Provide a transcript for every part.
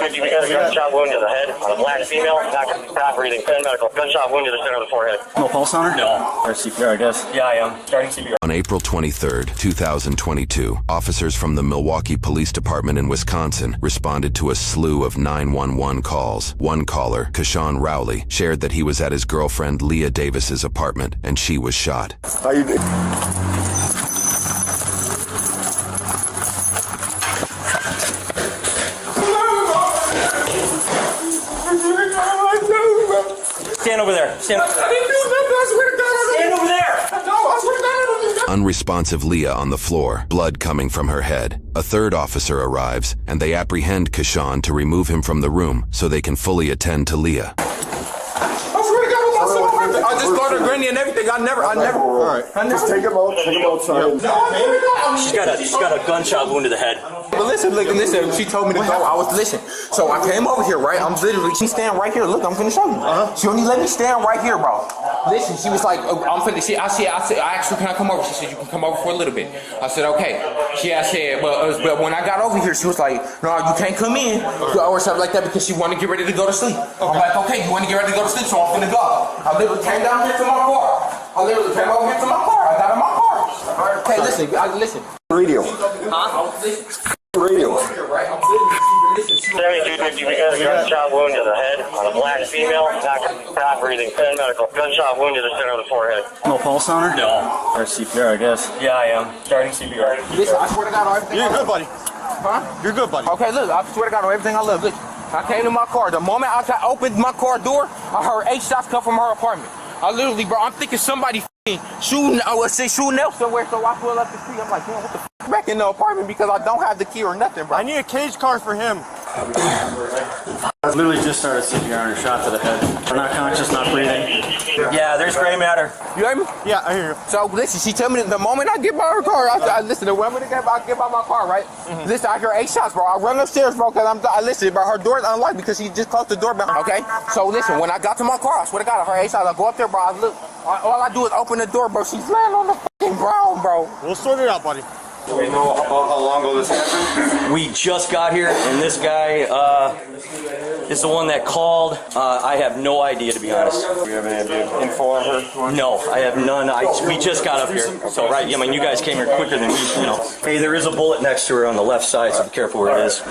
250, we got a gunshot wound to the head on a black female, not breathing, medical. Gunshot wound to the center of the forehead. No pulse on her? No. Or CPR, I guess. Yeah, I am. Starting CPR. On April 23rd, 2022, officers from the Milwaukee Police Department in Wisconsin responded to a slew of 911 calls. One caller, Kashawn Rowley, shared that he was at his girlfriend Leah Davis's apartment and she was shot. How you doing? Stand over there. Stand over there. Unresponsive Leah on the floor, blood coming from her head. A third officer arrives, and they apprehend Kashawn to remove him from the room so they can fully attend to Leah. I just got her granny and everything. I never. All right. Just take him out. Take him outside. She's got a gunshot wound to the head. But listen. She told me to go. I was listening. So I came over here, right? I'm literally. She stand right here. Look, I'm finna show you. She only let me stand right here, bro. Listen, she was like, I'm finna. I asked her, can I come over? She said, you can come over for a little bit. I said, okay. She said, but when I got over here, she was like, no, you can't come in or something like that because she wanted to get ready to go to sleep. I'm like, okay, you want to get ready to go to sleep, so I'm finna go. I literally came down here to my car. I literally came over here to my car. I got in my car. Okay, listen. Radio. Huh? Radio. 250, we got a gunshot wound to the head on a black female, not breathing, medical. Gunshot wound to the center of the forehead. No pulse on her? No. Or CPR, I guess. Yeah, I am. Starting CPR. Listen, I swear to God on everything. You're good, buddy. Huh? You're good, buddy. Okay, look, I swear to God on everything I love. Look, I came to my car. The moment I opened my car door, I heard 8 shots come from her apartment. I literally, bro, I'm thinking somebody shooting else somewhere, so I pull up the street. I'm like, damn, what the back in the apartment because I don't have the key or nothing, bro. I need a cage car for him. I literally just started CPR and shot to the head. We're not conscious, not breathing. Yeah, there's gray matter. You hear me? Yeah, I hear you. So listen, she tell me the moment I get by her car, I listen. The moment I get by my car, right? Listen, I hear 8 shots, bro. I run upstairs, bro, because I listen, bro. Her door's unlocked because she just closed the door behind. Okay. So listen, when I got to my car, I swear to God, I heard 8 shots. I go up there, bro. I look. All I do is open the door, bro. She's laying on the fucking ground, bro. We'll sort it out, buddy. Do we know how long ago this happened? We just got here, and this guy is the one that called. I have no idea, to be honest. Do we have any info on her? No, I have none. We just got up here. So, right, I mean, you guys came here quicker than we, Hey, there is a bullet next to her on the left side, so be careful where it is.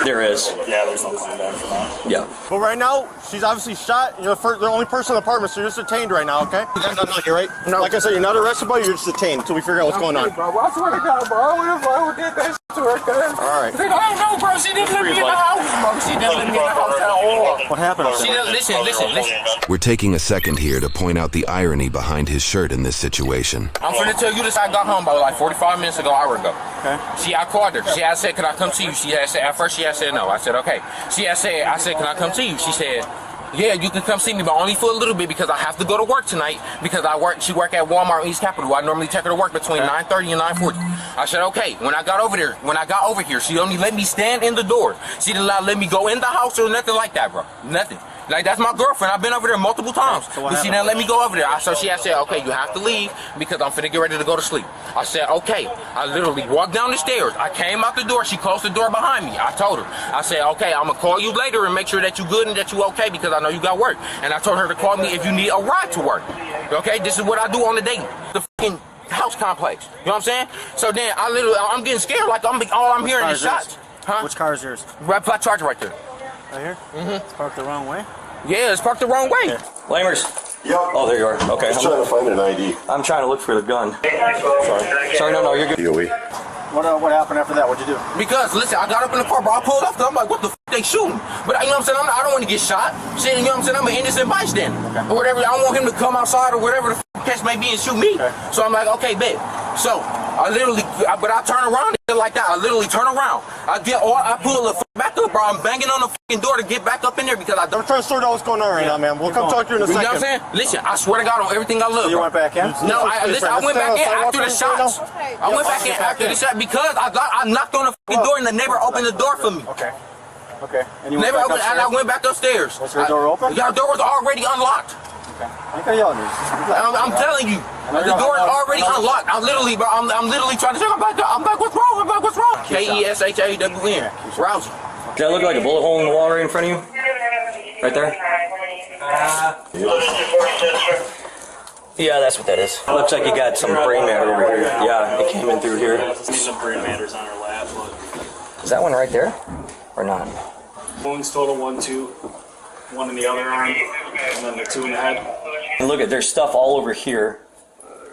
There is. Yeah, there's no sign back for that. Yeah. But right now, she's obviously shot. You're the only person in the apartment, so you're just detained right now, okay? No, you're right. No. Like I said, you're not arrested, but you're just detained until we figure out what's going on. Bro, I swear to God, bro. I would have did that shit to her, cuz. All right. I don't know, bro. She didn't let me in the house, bro. She didn't let me in the house at all. What happened? She didn't, listen. We're taking a second here to point out the irony behind his shirt in this situation. I'm finna tell you this. I got home about like 45 minutes ago, hour ago. Okay. I called her. She had said, can I come see you? She had said, at first she had said no. I said, okay. I said, can I come see you? She said, yeah, you can come see me, but only for a little bit because I have to go to work tonight because she work at Walmart East Capitol. I normally take her to work between 9:30 and 9:40. I said, okay. When I got over here, she only let me stand in the door. She didn't let me go in the house or nothing like that, bro. Nothing. Like, that's my girlfriend. I've been over there multiple times. So she didn't let me go over there. So she had said, okay, you have to leave because I'm finna get ready to go to sleep. I said, okay. I literally walked down the stairs. I came out the door. She closed the door behind me. I told her. I said, okay, I'm going to call you later and make sure that you good and that you okay because I know you got work. And I told her to call me if you need a ride to work. Okay? This is what I do on the daily. The fucking house complex. You know what I'm saying? So then I'm getting scared like all I'm hearing is shots. Huh? Which car is yours? Red flat Charger right there. Right here? It's parked the wrong way? Yeah, it's parked the wrong way. Okay. Lamers. Yep. Oh, there you are. Okay. I'm trying to find an ID. I'm trying to look for the gun. Sorry, no, you're good. DOE. What happened after that? What'd you do? Because, listen, I got up in the car, bro. I pulled up, I'm like, what the f*** they shooting? But, you know what I'm saying? I don't want to get shot. Shit, you know what I'm saying? I'm an innocent bystander. Okay. Or whatever. I don't want him to come outside or whatever the f*** case may be and shoot me. Okay. So I'm like, okay, bet. So, I turn around and like that. I literally turn around. I pull the f*** back up, bro. I'm banging on the f***ing door to get back up in there because I'm trying to sort out what's going on right now, man. We'll come talk to you in a second. You know what I'm saying? Listen, I swear to God on everything I love. So you went back in? No, I went back in after the shots. I went back in after the shot because I knocked on the f***ing door and the neighbor opened the door for me. Okay. Okay. And you Never went back opened, and I went back upstairs. Was her door open? Yeah, the door was already unlocked. Okay. I think I yelled at you. I'm telling you, the door is already unlocked. I'm literally trying to say, I'm back, what's wrong? What's wrong? KESHAWN. Rousey. Does that look like a bullet hole in the wall right in front of you? Right there? Yeah, that's what that is. Looks like you got some brain matter over here. Yeah, it came in through here. Some brain matters on her lap. Look. Is that one right there? Or not? Wounds total 1, 2. 1 in the other arm, and then the 2 in the head. And look at, there's stuff all over here.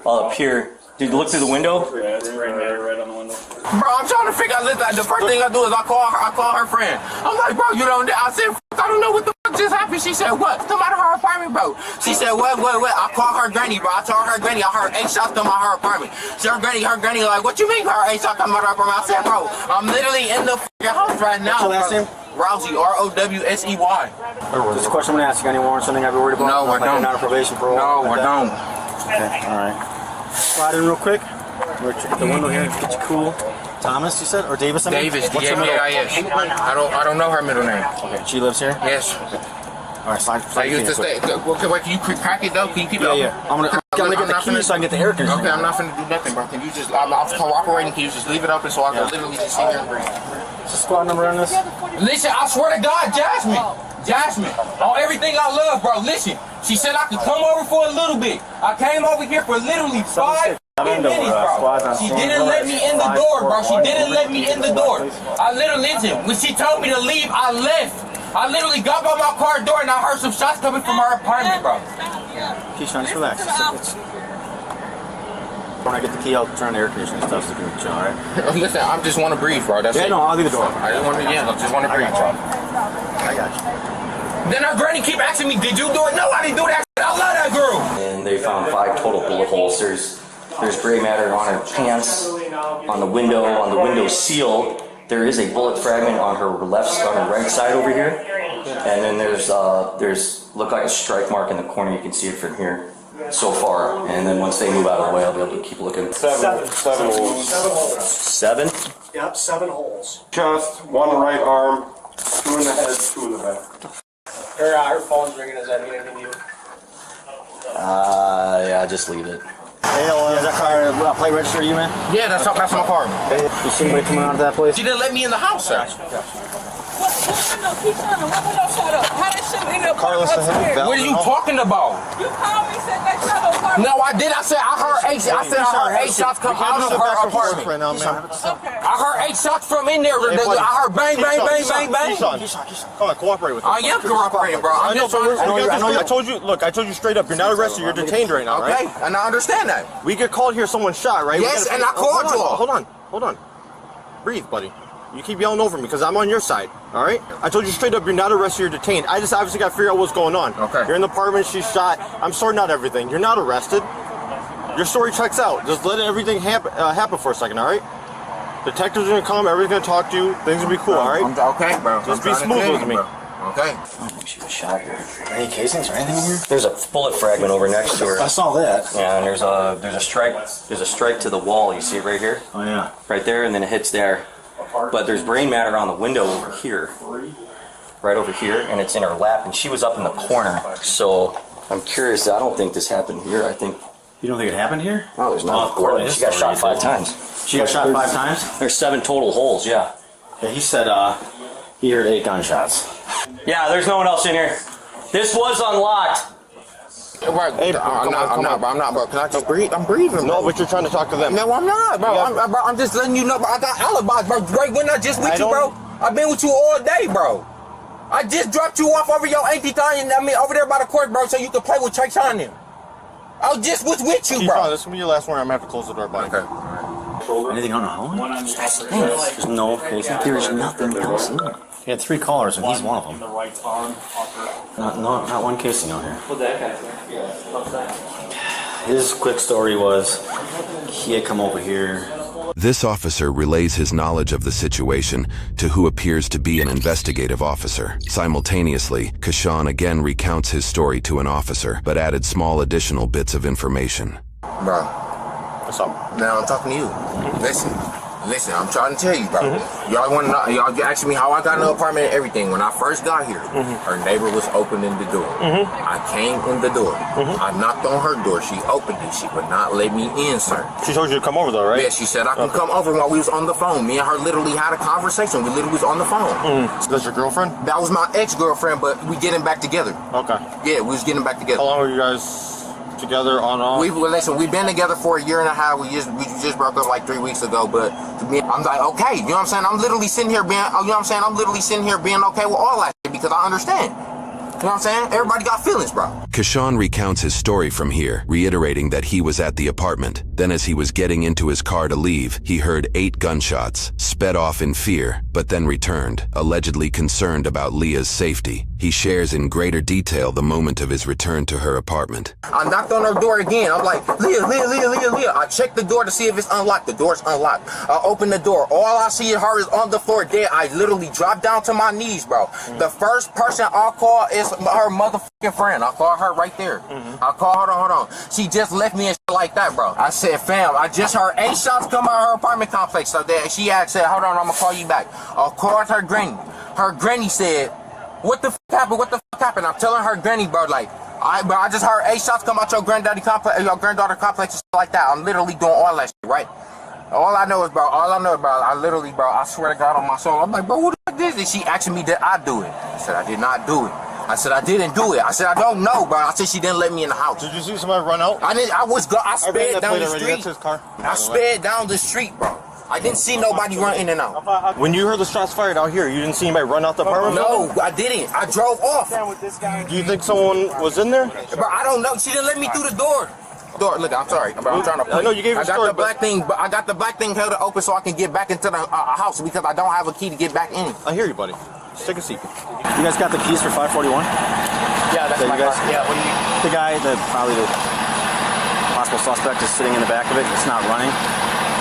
All up here. Did you look through the window? Yeah, it's brain matter right on the window. Bro, I'm trying to figure out. The first thing I do is I call her friend. I'm like, bro, you don't. I said, I don't know what the fuck just happened. She said, what? Come out of her apartment, bro. She said, what? I called her granny, bro. I told her granny I heard 8 shots come out her apartment. So her granny like, what you mean her 8 shots come out her apartment? I said, bro, I'm literally in the fucking house right now. What's your last name? Rousey, R-O-W-S-E-Y. Just a question I'm gonna ask you. Any warrants? Something I'd be worried about? No, I don't. Not a probation parole. No, I don't. Okay, all right. Slide in real quick. We're check the window here. Get you cool. Thomas, you said, or Davis? Davis, What's your middle? D-A-V-I-S. I don't know her middle name. Okay, she lives here. Yes. All right, slide. I used to stay. Okay, wait, can you crack it though? Can you keep it open? Yeah. I'm gonna get the key so I can get the air conditioner. Okay, I'm not finna do nothing, bro. Can you just? I'm cooperating. Can you just leave it open so I can literally just sit here and breathe? What's the squad number on this? Listen, I swear to God, Jasmine, on everything I love, bro. Listen, she said I could come over for a little bit. I came over here for literally 5 minutes, bro. She didn't let me in the door, bro. She didn't let me in the door. I literally, listen, when she told me to leave, I left. I literally got by my car door and I heard some shots coming from her apartment, bro. Keyshawn, just relax. When I get the key, I'll turn on the air conditioning and stuff so you can chill, all right? Listen, I just want to breathe, bro. That's it. No, I'll leave the door. I just want to, I breathe, bro. I got you. Then her granny keep asking me, did you do it? No, I didn't do that. I love that girl. And they found 5 total bullet holes. There's gray matter on her pants, on the window seal. There is a bullet fragment on her right side over here. And then there's look like a strike mark in the corner. You can see it from here so far. And then once they move out of the way, I'll be able to keep looking. 7 holes. 7? Yep, 7 holes. Chest, 1 right arm, 2 in the head, 2 in the back. Her phone's ringing. Does that mean anything to you? Yeah, just leave it. Hey, is that car plate register you, man? Yeah, that's my car. You see anybody coming out of that place? She didn't let me in the house, sir. What are you talking about? You called me, said that y'all don't park. No, I did. I said I heard 8 shots come out of her apartment. Right now, man. Okay. I heard 8 shots from in there. I heard bang, bang, bang, bang, bang. Come on, cooperate with me. I am cooperating, bro. I told you. Look, I told you straight up. You're not arrested. You're detained right now, right? Okay, and I understand that. We get called here. Someone shot, right? Yes, and I called you all. Hold on. Breathe, buddy. You keep yelling over me because I'm on your side, all right? I told you straight up, you're not arrested, you're detained. I just obviously got to figure out what's going on. Okay. You're in the apartment, she's shot. I'm sorting out everything. You're not arrested. Your story checks out. Just let everything happen for a second, all right? Detectives are going to come, everybody's going to talk to you. Things will be cool, all right? Okay, bro. Just be smooth with me. Okay. I think she was shot here. Any casings or anything in here? There's a bullet fragment over next to her. I saw that. Yeah, and there's a strike to the wall. You see it right here? Oh, yeah. Right there, and then it hits there. But there's brain matter on the window over here. Right over here, and it's in her lap, and she was up in the corner. So I'm curious. I don't think this happened here. I think. You don't think it happened here? Oh, there's not. She got shot 5 times. She got shot 5 times? There's 7 total holes, yeah. Yeah, he said he heard 8 gunshots. Yeah, there's no one else in here. This was unlocked. Right. Hey, I'm not, bro. Can I just breathe? I'm breathing. No, but you're trying to talk to them. No, I'm not, bro. I'm just letting you know, bro. I got alibis, bro. Right, we're not just with you, bro. I've been with you all day, bro. I just dropped you off over your auntie thing, over there by the court, bro, so you can play with Trey on them. I just was with you, bro. This will be your last one. I'm going to have to close the door, buddy. Okay. Anything on the home? There's no casing. There's nothing else in there. He had 3 callers, and he's one of them. The right arm. Not one casing on here. His quick story was he had come over here. This officer relays his knowledge of the situation to who appears to be an investigative officer. Simultaneously, Kashawn again recounts his story to an officer, but added small additional bits of information. Bro. What's up? Now I'm talking to you. Listen, Listen, I'm trying to tell you, bro. Y'all want to know? Y'all asking me how I got in the apartment and everything. When I first got here, her neighbor was opening the door. I came in the door. I knocked on her door. She opened it. She would not let me in, sir. She told you to come over though, right? Yeah, she said I can come over while we was on the phone. Me and her literally had a conversation. We literally was on the phone. That's your girlfriend? That was my ex-girlfriend, but we getting back together. Okay. Yeah, we was getting back together. How long were you guys together on off? We've been together for a year and a half. We just broke up like 3 weeks ago, but I'm like, okay, you know what I'm saying? I'm literally sitting here being, you know what I'm saying? I'm literally sitting here being okay with all that shit because I understand. You know what I'm saying? Everybody got feelings, bro. Kashawn recounts his story from here, reiterating that he was at the apartment. Then as he was getting into his car to leave, he heard 8 gunshots, sped off in fear, but then returned, allegedly concerned about Leah's safety. He shares in greater detail the moment of his return to her apartment. I knocked on her door again. I'm like, Leah. I checked the door to see if it's unlocked. The door's unlocked. I open the door. All I see of her is on the floor dead. I literally dropped down to my knees, bro. The first person I'll call is her motherfucking friend. I'll call her right there. I'll call, hold on. She just left me and shit like that, bro. I said, fam, I just heard 8 shots come out of her apartment complex. So then she had said, hold on, I'm gonna call you back. I called her granny. Her granny said, what the fuck happened? What the fuck happened? I'm telling her granny, bro, like, I just heard 8 shots come out your granddaddy complex, your granddaughter complex and shit like that. I'm literally doing all that shit, right? All I know is, bro, I literally, bro, I swear to God on my soul, I'm like, bro, who the fuck is this? She asking me, did I do it? I said, I did not do it. I said, I didn't do it. I said, I don't know, bro. I said, she didn't let me in the house. Did you see somebody run out? I sped down the street. His car. I sped down the street, bro. I didn't see nobody run in and out. When you heard the shots fired out here, you didn't see anybody run out the apartment? No, I didn't. I drove off. Do you think someone was in there? Bro, I don't know. She didn't let me through the door. Look, I'm sorry. Bro, I'm trying to. I know you gave your story, got the black thing, but I got the black thing held open so I can get back into the house because I don't have a key to get back in. I hear you, buddy. Just take a seat. You guys got the keys for 541? Yeah, that's my car. Yeah, what do you... The guy, probably the possible suspect, is sitting in the back of it. It's not running.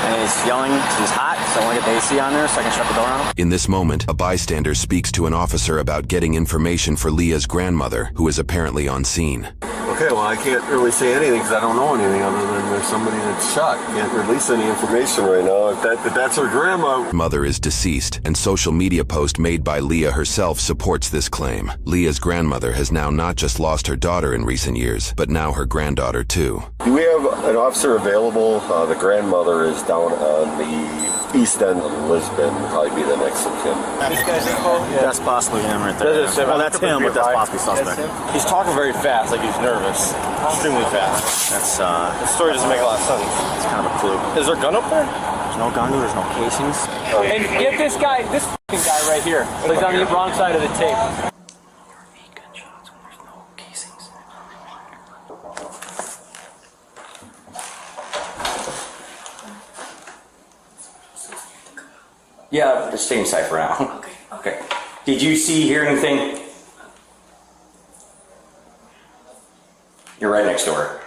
And he's yelling, he's hot, so I want to get the AC on there so I can shut the door on him. In this moment, a bystander speaks to an officer about getting information for Leah's grandmother, who is apparently on scene. Okay, well, I can't really say anything because I don't know anything other than there's somebody that's shot. Can't release any information right now. If that's her grandma. Mother is deceased, and social media post made by Leah herself supports this claim. Leah's grandmother has now not just lost her daughter in recent years, but now her granddaughter too. Do we have an officer available? The grandmother is down on the east end of Lisbon. Probably be the next of kin. That's possibly him right there. Well, that's him, but that's possibly suspect. He's talking very fast, like he's nervous. Extremely fast. That's The story doesn't make a lot of sense. that's kind of a clue. Is there a gun up there? There's no gun, there's no casings. And get this guy, this fucking guy right here. He's on the wrong side of the tape. Yeah, just stay inside for now. Okay. Did you hear anything? You're right next door.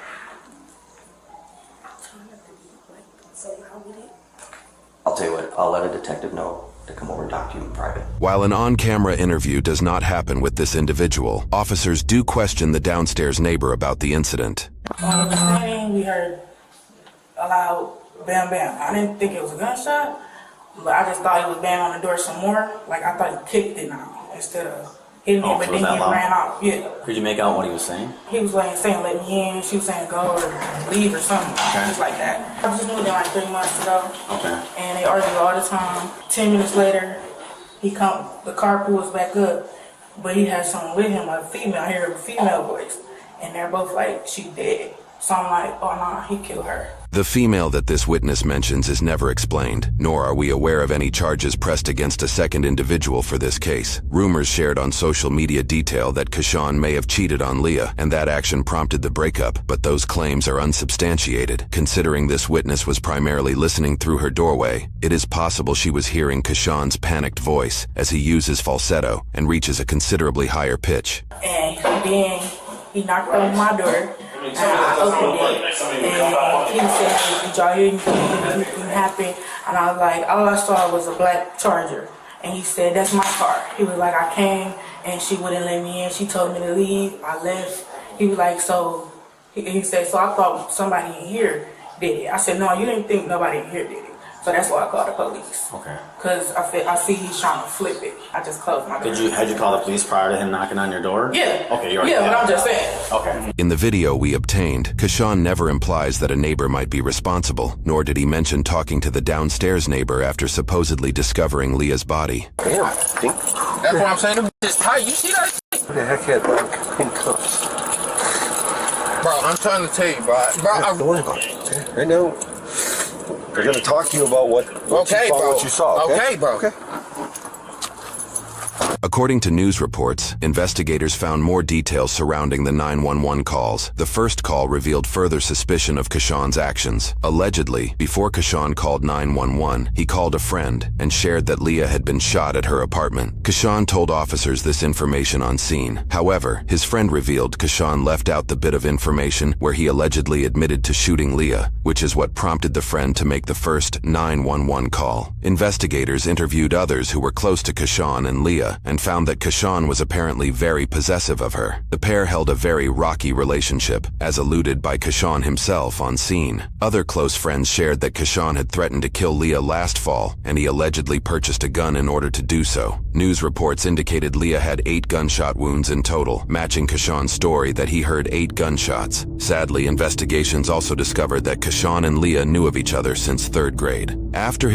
I'll tell you what, I'll let a detective know to come over and talk to you in private. While an on-camera interview does not happen with this individual, officers do question the downstairs neighbor about the incident. While we were standing, we heard a loud bam bam. I didn't think it was a gunshot, but I just thought he was banging on the door some more. Like I thought he kicked it now instead of hitting me, but then he ran off. Yeah. Did you make out what he was saying? He was like saying let me in. She was saying go or leave or something. Just like that. I just knew them like 3 months ago. Okay. And they argue all the time. 10 minutes later, the car pulls back up, but he had someone with him, a female. I hear a female voice, and they're both like, she dead. So I'm like, oh nah, he killed her. The female that this witness mentions is never explained, nor are we aware of any charges pressed against a second individual for this case. Rumors shared on social media detail that Kashawn may have cheated on Leah, and that action prompted the breakup, but those claims are unsubstantiated. Considering this witness was primarily listening through her doorway, it is possible she was hearing Kashawn's panicked voice as he uses falsetto and reaches a considerably higher pitch. And then he knocked on my door. And I opened it, and he said, did y'all hear anything happen? And I was like, all I saw was a black Charger. And he said, that's my car. He was like, I came, and she wouldn't let me in. She told me to leave. I left. He was like, so, he said, so I thought somebody in here did it. I said, no, you didn't think nobody in here did it. So that's why I called the police. Okay. Cause I see he's trying to flip it. I just closed my door. Had you called the police prior to him knocking on your door? Yeah. Okay, you already Yeah, had but I'm it. just saying. Okay. In the video we obtained, Kashawn never implies that a neighbor might be responsible, nor did he mention talking to the downstairs neighbor after supposedly discovering Leah's body. Damn, that's what I'm saying. Them bitches tight. You see that? Who the heck had in cuffs? Bro, I'm trying to tell you, bro. Don't worry about it. Okay? Right now, they're gonna talk to you about what Okay, you saw, bro. what you saw. Okay, bro. Okay. According to news reports, investigators found more details surrounding the 911 calls. The first call revealed further suspicion of Kashawn's actions. Allegedly, before Kashawn called 911, he called a friend and shared that Leah had been shot at her apartment. Kashawn told officers this information on scene. However, his friend revealed Kashawn left out the bit of information where he allegedly admitted to shooting Leah, which is what prompted the friend to make the first 911 call. Investigators interviewed others who were close to Kashawn and Leah and found that Kashawn was apparently very possessive of her. The pair held a very rocky relationship, as alluded by Kashawn himself on scene. Other close friends shared that Kashawn had threatened to kill Leah last fall, and he allegedly purchased a gun in order to do so. News reports indicated Leah had 8 gunshot wounds in total, matching Kashawn's story that he heard 8 gunshots. Sadly, investigations also discovered that Kashawn and Leah knew of each other since 3rd grade. After his